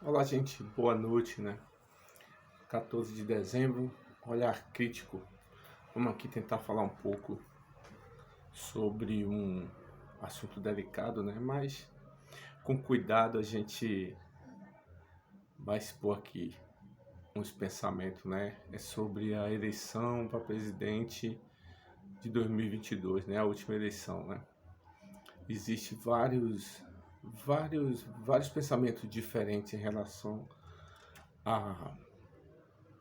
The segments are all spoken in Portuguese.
Olá, gente, boa noite, né? 14 de dezembro, olhar crítico. Vamos aqui tentar falar um pouco sobre um assunto delicado, né? Mas com cuidado a gente vai expor aqui uns pensamentos, né? É sobre a eleição para presidente de 2022, né? A última eleição, né? Existem vários pensamentos diferentes em relação a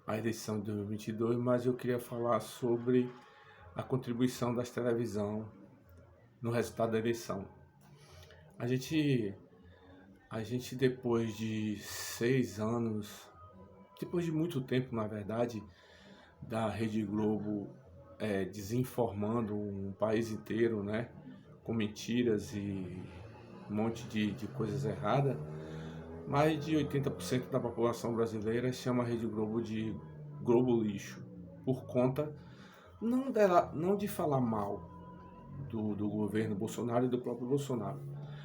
a eleição de 2022, mas eu queria falar sobre a contribuição das televisão no resultado da eleição. A gente, a gente depois de 6 anos, depois de muito tempo, na verdade, da Rede Globo desinformando um país inteiro, né, com mentiras e um monte de coisas erradas, mais de 80% da população brasileira chama a Rede Globo de Globo Lixo, por conta não de falar mal do governo Bolsonaro e do próprio Bolsonaro.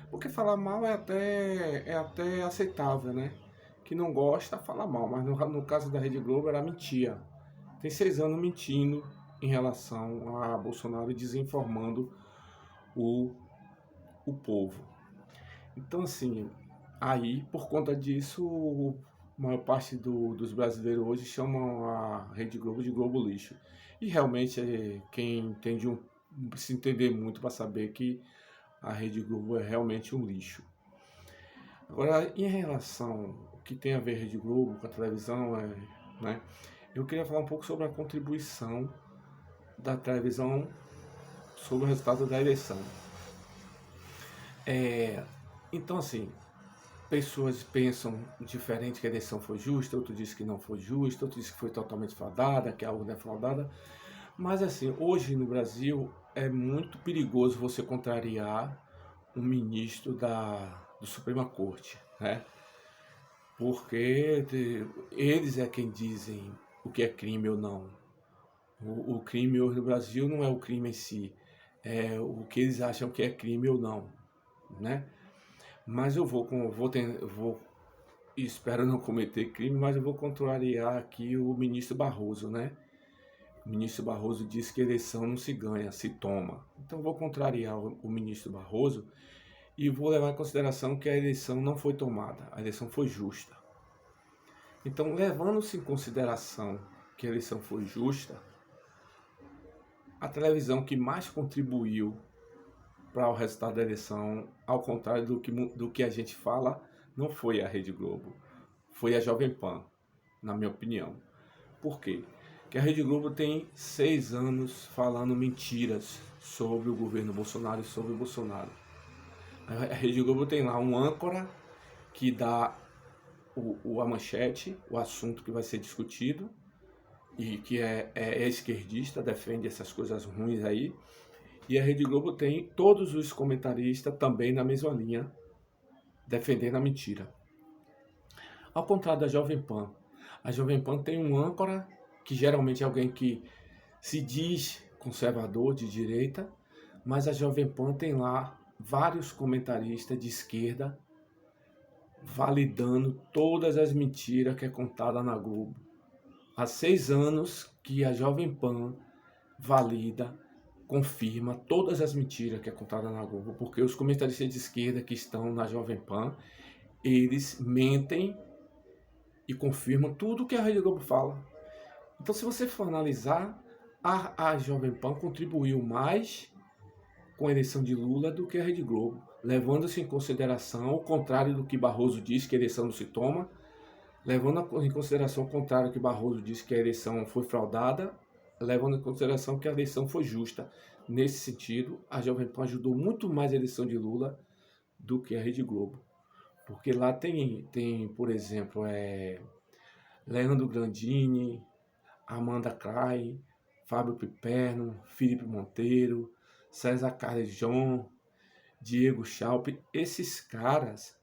Porque falar mal é até aceitável, né? Que não gosta, fala mal. Mas no caso da Rede Globo era mentira. Tem 6 anos mentindo em relação a Bolsonaro e desinformando o, o povo. Então, assim, aí, por conta disso, a maior parte dos brasileiros hoje chamam a Rede Globo de Globo Lixo. E realmente, quem entende não precisa entender muito para saber que a Rede Globo é realmente um lixo. Agora, em relação ao que tem a ver a Rede Globo com a televisão, né, eu queria falar um pouco sobre a contribuição da televisão sobre o resultado da eleição. Então, assim, pessoas pensam diferente que a eleição foi justa, outro diz que não foi justa, outro diz que foi totalmente fraudada, que a urna é fraudada. Mas assim, hoje no Brasil é muito perigoso você contrariar um ministro da Suprema Corte, né? Porque eles é quem dizem o que é crime ou não. O crime hoje no Brasil não é o crime em si, é o que eles acham que é crime ou não, né? Mas eu vou e espero não cometer crime, mas eu vou contrariar aqui o ministro Barroso, né? O ministro Barroso disse que eleição não se ganha, se toma. Então eu vou contrariar o ministro Barroso e vou levar em consideração que a eleição não foi tomada, a eleição foi justa. Então, levando-se em consideração que a eleição foi justa, a televisão que mais contribuiu para o resultado da eleição, ao contrário do que a gente fala, não foi a Rede Globo, foi a Jovem Pan, na minha opinião. Por quê? Porque a Rede Globo tem 6 anos falando mentiras sobre o governo Bolsonaro e sobre o Bolsonaro. A Rede Globo tem lá um âncora que dá a manchete, o assunto que vai ser discutido, e que é esquerdista, defende essas coisas ruins aí. E a Rede Globo tem todos os comentaristas também na mesma linha, defendendo a mentira. Ao contrário da Jovem Pan, a Jovem Pan tem um âncora, que geralmente é alguém que se diz conservador, de direita, mas a Jovem Pan tem lá vários comentaristas de esquerda validando todas as mentiras que é contada na Globo. Há 6 anos que a Jovem Pan valida, confirma todas as mentiras que é contada na Globo, porque os comentaristas de esquerda que estão na Jovem Pan, eles mentem e confirmam tudo que a Rede Globo fala. Então, se você for analisar, a Jovem Pan contribuiu mais com a eleição de Lula do que a Rede Globo, levando-se em consideração o contrário do que Barroso diz, que a eleição não se toma, levando em consideração o contrário que Barroso disse, que a eleição foi fraudada, levando em consideração que a eleição foi justa. Nesse sentido, a Jovem Pan ajudou muito mais a eleição de Lula do que a Rede Globo. Porque lá tem por exemplo, Leandro Grandini, Amanda Clay, Fábio Piperno, Felipe Monteiro, César Carrejon, Diego Schalp. Esses caras,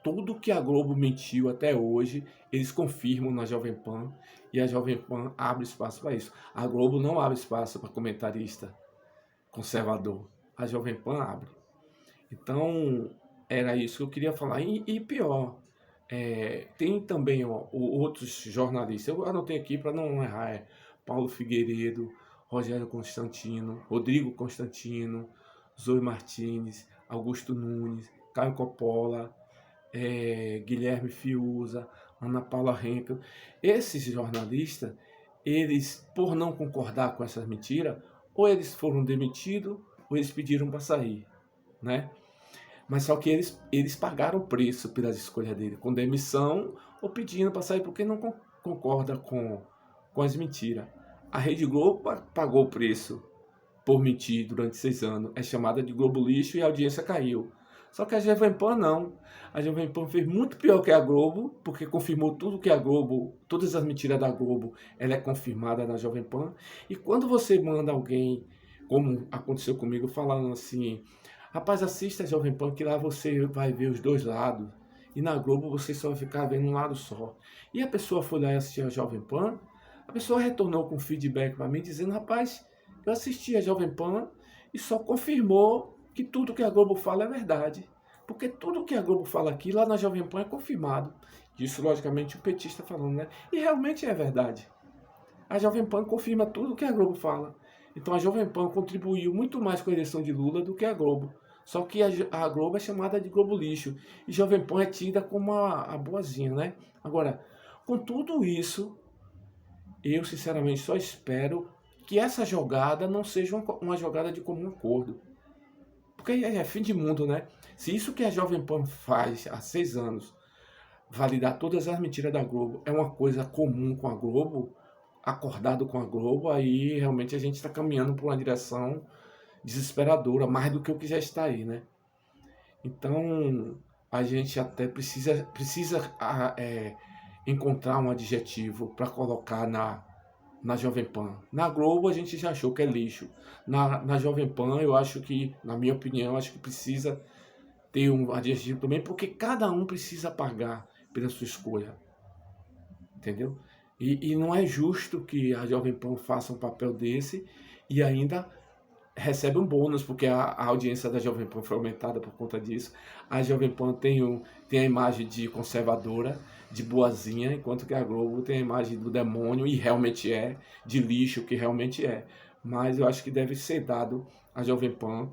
tudo que a Globo mentiu até hoje, eles confirmam na Jovem Pan, e a Jovem Pan abre espaço para isso. A Globo não abre espaço para comentarista conservador, a Jovem Pan abre. Então, era isso que eu queria falar. E pior, Tem também outros jornalistas, eu anotei aqui para não errar, Paulo Figueiredo, Rogério Constantino, Rodrigo Constantino, Zoe Martins, Augusto Nunes, Caio Coppola, Guilherme Fiuza, Ana Paula Henkel. Esses jornalistas, eles, por não concordar com essas mentiras, ou eles foram demitidos, ou eles pediram para sair, né? Mas só que eles pagaram o preço pelas escolhas dele, com demissão ou pedindo para sair porque não concorda com as mentiras. A Rede Globo pagou o preço por mentir durante 6 anos. É chamada de Globo Lixo e a audiência caiu. Só que a Jovem Pan não. A Jovem Pan fez muito pior que a Globo, porque confirmou tudo que a Globo, todas as mentiras da Globo, ela é confirmada na Jovem Pan. E quando você manda alguém, como aconteceu comigo, falando assim: rapaz, assista a Jovem Pan que lá você vai ver os dois lados. E na Globo você só vai ficar vendo um lado só. E a pessoa foi lá e assistiu a Jovem Pan. A pessoa retornou com feedback para mim dizendo: rapaz, eu assisti a Jovem Pan e só confirmou que tudo que a Globo fala é verdade. Porque tudo que a Globo fala aqui, lá na Jovem Pan é confirmado. Isso, logicamente, o petista falando, né? E realmente é verdade. A Jovem Pan confirma tudo que a Globo fala. Então a Jovem Pan contribuiu muito mais com a eleição de Lula do que a Globo. Só que a Globo é chamada de Globo Lixo. E Jovem Pan é tida como a boazinha, né? Agora, com tudo isso, eu sinceramente só espero que essa jogada não seja uma jogada de comum acordo. Porque é fim de mundo, né? Se isso que a Jovem Pan faz há 6 anos, validar todas as mentiras da Globo, é uma coisa comum com a Globo, acordado com a Globo, aí realmente a gente está caminhando para uma direção desesperadora, mais do que o que já está aí, né? Então, a gente até precisa encontrar um adjetivo para colocar na Jovem Pan. Na Globo a gente já achou que é lixo. Na Jovem Pan eu acho que, na minha opinião, acho que precisa ter um adjetivo também, porque cada um precisa pagar pela sua escolha. Entendeu? E não é justo que a Jovem Pan faça um papel desse e ainda recebe um bônus, porque a audiência da Jovem Pan foi aumentada por conta disso. A Jovem Pan tem a imagem de conservadora, de boazinha, enquanto que a Globo tem a imagem do demônio, e realmente é, de lixo, que realmente é. Mas eu acho que deve ser dado à Jovem Pan,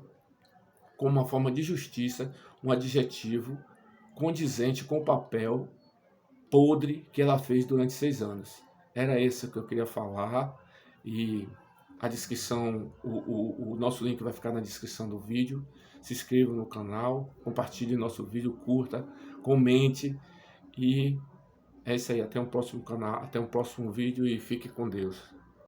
como uma forma de justiça, um adjetivo condizente com o papel podre que ela fez durante 6 anos. Era isso que eu queria falar, e a descrição, o nosso link vai ficar na descrição do vídeo. Se inscreva no canal, compartilhe nosso vídeo, curta, comente, e é isso aí. Até um próximo canal, até um próximo vídeo, e fique com Deus.